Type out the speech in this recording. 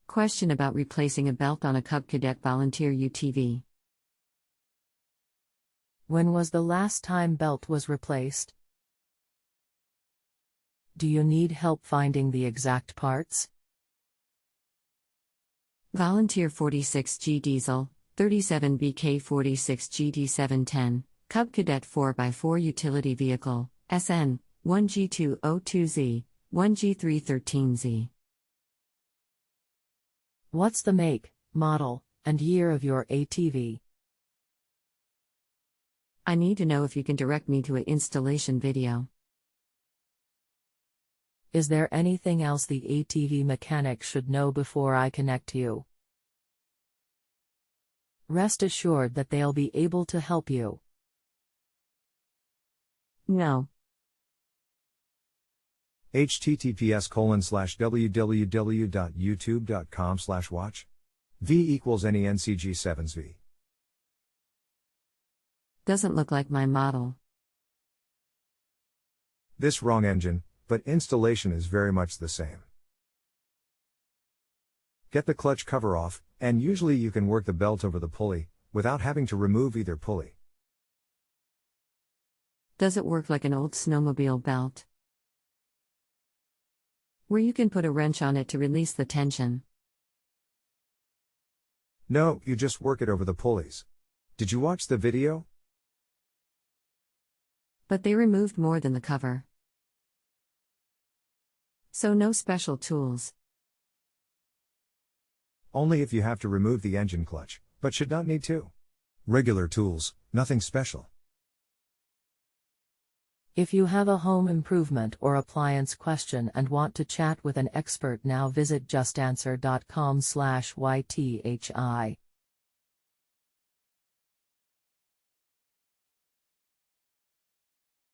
Question about replacing a belt on a Cub Cadet Volunteer UTV. When was the last time belt was replaced? Do you need help finding the exact parts? Volunteer 46G Diesel, 37BK 46G D710, Cub Cadet 4x4 Utility Vehicle, SN, 1G202Z, 1G313Z. What's the make, model, and year of your ATV? I need to know if you can direct me to an installation video. Is there anything else the ATV mechanic should know before I connect you? Rest assured that they'll be able to help you. No. https://www.youtube.com/watch v equals any ncg7v. Doesn't look like my model. This wrong engine, but installation is very much the same. Get the clutch cover off, and usually you can work the belt over the pulley, without having to remove either pulley. Does it work like an old snowmobile belt, where you can put a wrench on it to release the tension? No, you just work it over the pulleys. Did you watch the video? But they removed more than the cover. So no special tools. Only if you have to remove the engine clutch, but should not need to. Regular tools, nothing special. If you have a home improvement or appliance question and want to chat with an expert, now visit justanswer.com/ythi.